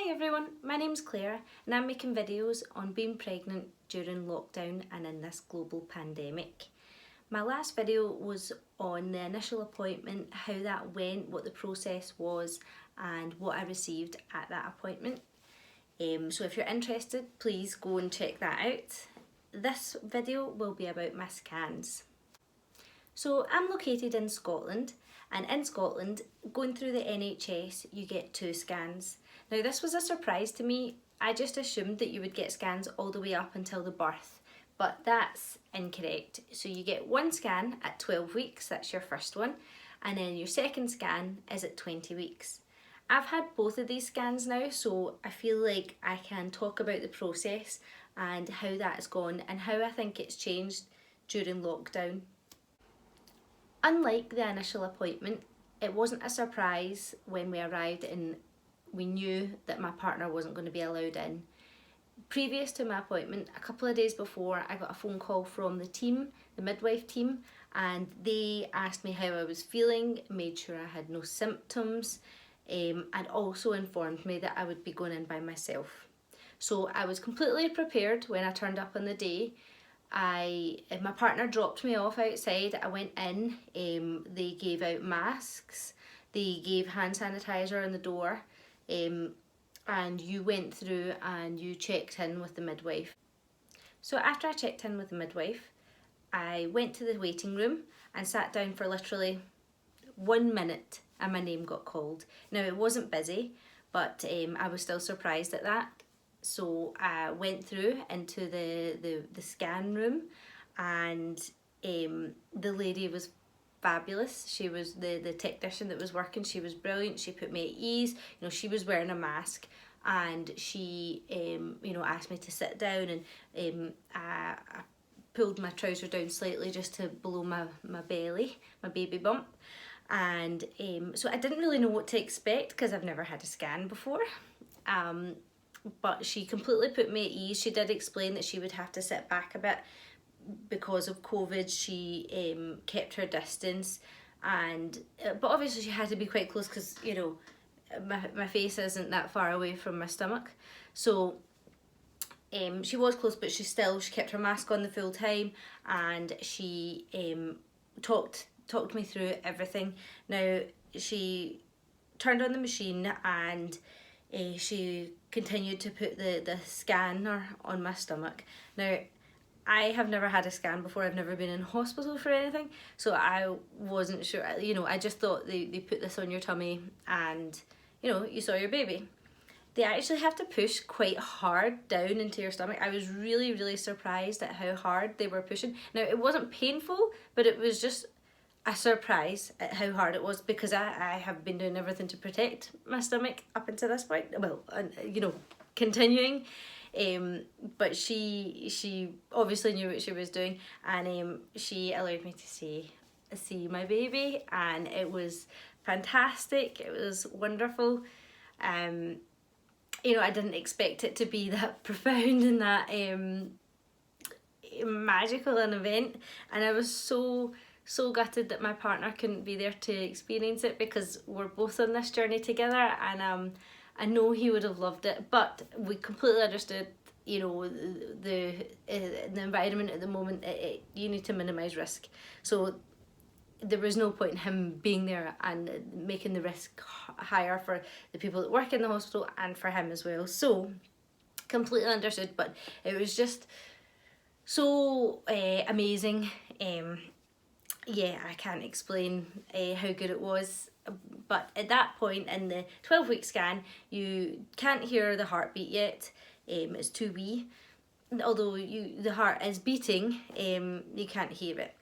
Hi everyone, my name's Claire and I'm making videos on being pregnant during lockdown and in this global pandemic. My last video was on the initial appointment, how that went, what the process was and what I received at that appointment. So if you're interested, please go and check that out. This video will be about my scans. So I'm located in Scotland, and in Scotland, going through the NHS, you get 2 scans. Now this was a surprise to me. I just assumed that you would get scans all the way up until the birth, but that's incorrect. So you get 1 scan at 12 weeks, that's your first one, and then your second scan is at 20 weeks. I've had both of these scans now, so I feel like I can talk about the process and how that's gone and how I think it's changed during lockdown. Unlike the initial appointment, it wasn't a surprise when we arrived and we knew that my partner wasn't going to be allowed in. Previous to my appointment, a couple of days before, I got a phone call from the team, the midwife team, and they asked me how I was feeling, made sure I had no symptoms, and also informed me that I would be going in by myself. So I was completely prepared when I turned up on the day. My partner dropped me off outside. I went in, they gave out masks, they gave hand sanitizer on the door, and you went through and you checked in with the midwife. So after I checked in with the midwife, I went to the waiting room and sat down for literally 1 minute and my name got called. Now it wasn't busy, but I was still surprised at that. So I went through into the scan room, and the lady was fabulous. She was the technician that was working. She was brilliant. She put me at ease. You know, she was wearing a mask, and she asked me to sit down, and I pulled my trouser down slightly just to below my belly, my baby bump. And so I didn't really know what to expect because I've never had a scan before. But she completely put me at ease. She did explain that she would have to sit back a bit because of COVID. She kept her distance, but obviously she had to be quite close because, you know, my face isn't that far away from my stomach. So she was close, but she kept her mask on the full time, and she talked me through everything. Now she turned on the machine and she continued to put the scanner on my stomach. Now, I have never had a scan before. I've never been in hospital for anything, so I wasn't sure. You know, I just thought they put this on your tummy and, you know, you saw your baby. They actually have to push quite hard down into your stomach. I was really, really surprised at how hard they were pushing. Now, it wasn't painful, but it was just a surprise at how hard it was, because I have been doing everything to protect my stomach up until this point. Well, you know, continuing. But she obviously knew what she was doing, and she allowed me to see my baby, and it was fantastic. It was wonderful. You know, I didn't expect it to be that profound and that magical an event, and I was so gutted that my partner couldn't be there to experience it, because we're both on this journey together, and I know he would have loved it, but we completely understood, you know, the environment at the moment. You need to minimise risk, so there was no point in him being there and making the risk higher for the people that work in the hospital and for him as well. So completely understood, but it was just so amazing. Yeah, I can't explain how good it was. But at that point in the 12-week scan, you can't hear the heartbeat yet. It's too wee. Although the heart is beating, you can't hear it.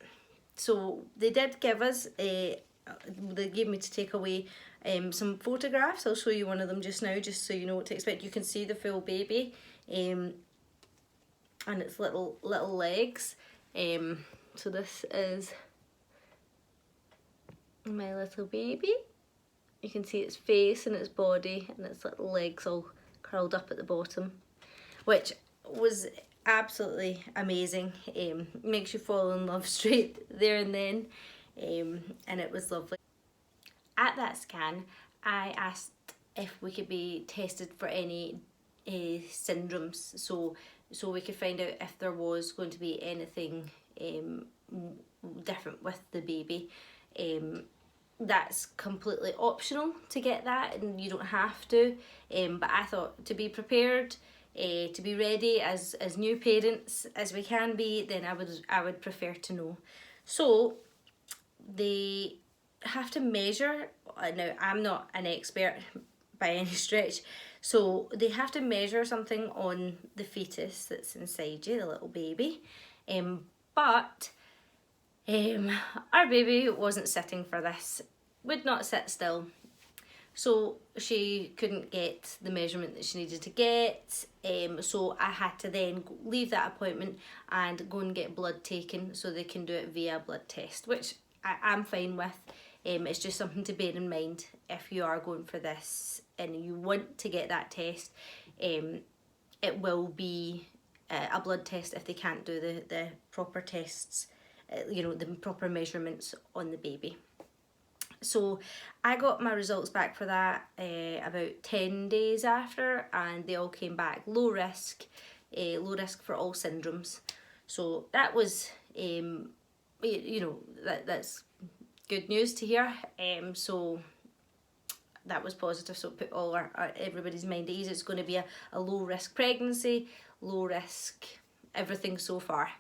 So they did give us, they gave me to take away some photographs. I'll show you one of them just now, just so you know what to expect. You can see the full baby and its little legs. So this is my little baby. You can see its face and its body and its little legs all curled up at the bottom, which was absolutely amazing. Makes you fall in love straight there and then, and it was lovely. At that scan, I asked if we could be tested for any syndromes, so we could find out if there was going to be anything different with the baby. That's completely optional to get that, and you don't have to, but I thought, to be prepared, to be ready as new parents as we can be, then I would prefer to know. So they have to measure, now I'm not an expert by any stretch, so they have to measure something on the fetus that's inside you, the little baby, but our baby wasn't sitting for this, would not sit still. So she couldn't get the measurement that she needed to get, so I had to then leave that appointment and go and get blood taken so they can do it via blood test, which I'm fine with. It's just something to bear in mind if you are going for this and you want to get that test. It will be a blood test if they can't do the proper tests, the proper measurements on the baby. So I got my results back for that about 10 days after, and they all came back low risk for all syndromes. So that was, that's good news to hear. So that was positive. So it put all everybody's mind at ease. It's going to be a low risk pregnancy, low risk everything so far.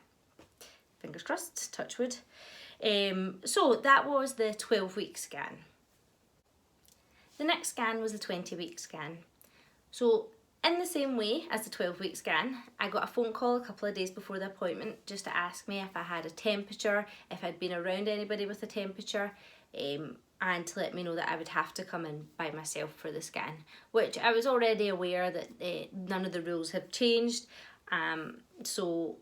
Fingers crossed, touch wood. So that was the 12-week scan. The next scan was the 20-week scan. So in the same way as the 12-week scan, I got a phone call a couple of days before the appointment just to ask me if I had a temperature, if I'd been around anybody with a temperature, and to let me know that I would have to come in by myself for the scan, which I was already aware that none of the rules had changed, so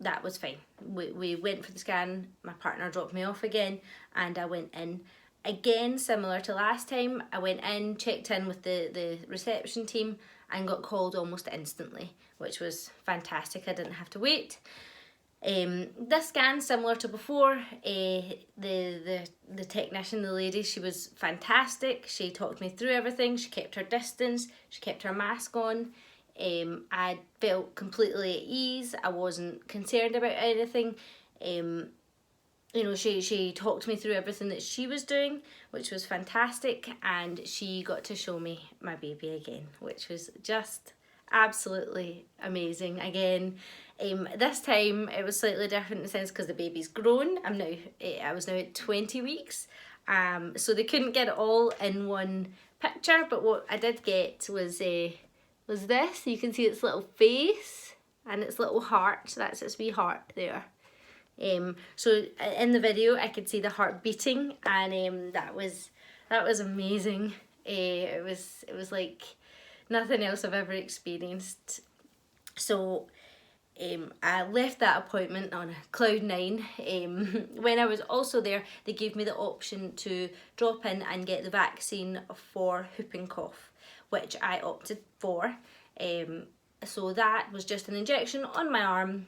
that was fine. We went for the scan, my partner dropped me off again, and I went in. Again, similar to last time, I went in, checked in with the reception team, and got called almost instantly, which was fantastic. I didn't have to wait. This scan, similar to before, the technician, the lady, she was fantastic. She talked me through everything. She kept her distance. She kept her mask on. I felt completely at ease. I wasn't concerned about anything. She talked me through everything that she was doing, which was fantastic, and she got to show me my baby again, which was just absolutely amazing. Again, this time it was slightly different in the sense because the baby's grown. I was now at 20 weeks, so they couldn't get it all in one picture, but what I did get was this. You can see its little face and its little heart. So that's its wee heart there. So in the video I could see the heart beating, and that was amazing. It was like nothing else I've ever experienced. So I left that appointment on cloud nine. When I was also there, they gave me the option to drop in and get the vaccine for whooping cough, which I opted for. So that was just an injection on my arm.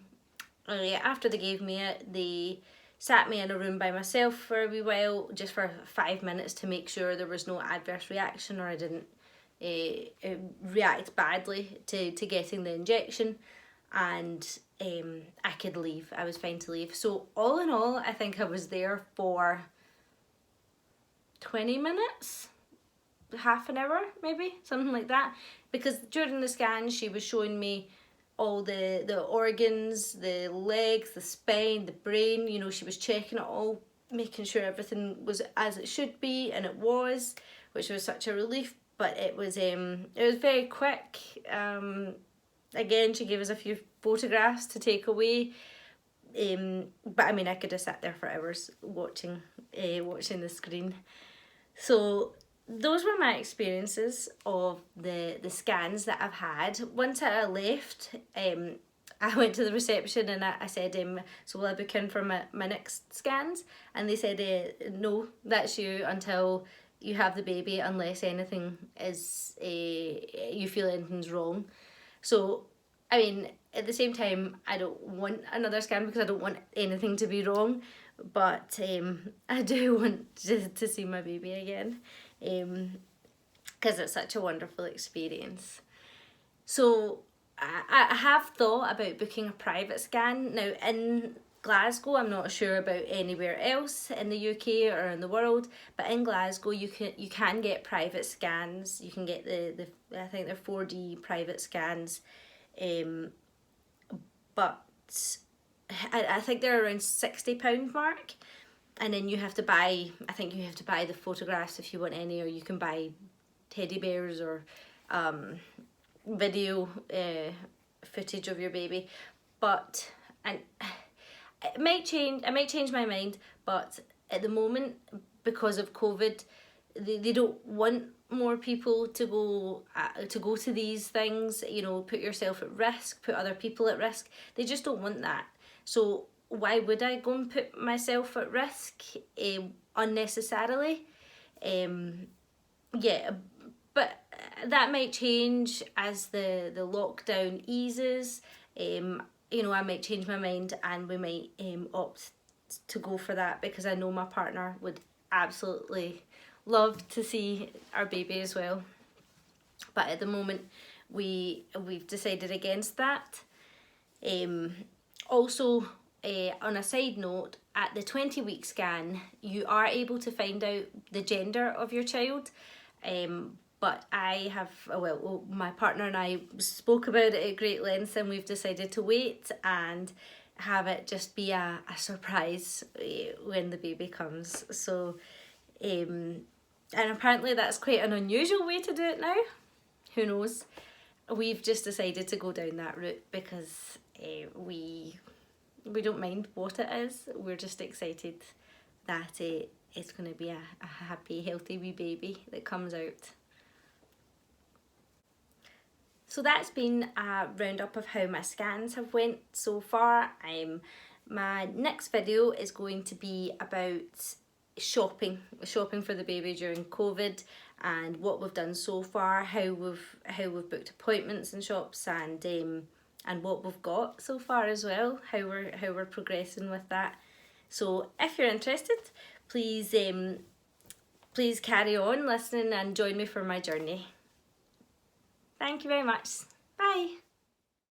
After they gave me it, they sat me in a room by myself for a wee while, just for 5 minutes, to make sure there was no adverse reaction or I didn't react badly to getting the injection, and I could leave. I was fine to leave. So all in all, I think I was there for 20 minutes, half an hour maybe, something like that, because during the scan she was showing me all the organs, the legs, the spine, the brain. She was checking it all, making sure everything was as it should be, and it was, which was such a relief. But it was very quick. Again, she gave us a few photographs to take away, but I could have sat there for hours watching the screen. So those were my experiences of the scans that I've had. Once I left, I went to the reception and I said, so will I book in for my next scans? And they said, no, that's you until you have the baby, unless anything is, you feel anything's wrong. So, at the same time, I don't want another scan because I don't want anything to be wrong, but I do want to see my baby again. because it's such a wonderful experience. So I have thought about booking a private scan. Now in Glasgow, I'm not sure about anywhere else in the UK or in the world, but in Glasgow you can get private scans. You can get the I think they're 4D private scans, but I think they're around £60 mark, and then you have to buy, I think you have to buy the photographs if you want any, or you can buy teddy bears or video footage of your baby. But and it might change, I might change my mind, but at the moment, because of COVID, they don't want more people to go to these things, you know, put yourself at risk, put other people at risk. They just don't want that. So why would I go and put myself at risk unnecessarily? Yeah, but that might change as the lockdown eases. You know, I might change my mind and we might opt to go for that, because I know my partner would absolutely love to see our baby as well. But at the moment we've decided against that. Also, on a side note, at the 20-week scan you are able to find out the gender of your child, but I have, well, my partner and I spoke about it at great length, and we've decided to wait and have it just be a surprise when the baby comes. So and apparently that's quite an unusual way to do it now. Who knows? We've just decided to go down that route because we don't mind what it is. We're just excited that it's going to be a happy, healthy wee baby that comes out. So that's been a roundup of how my scans have went so far. My next video is going to be about shopping for the baby during COVID, and what we've done so far, how we've booked appointments in shops, and what we've got so far as well, how we're progressing with that. So if you're interested, please carry on listening and join me for my journey. Thank you very much. Bye.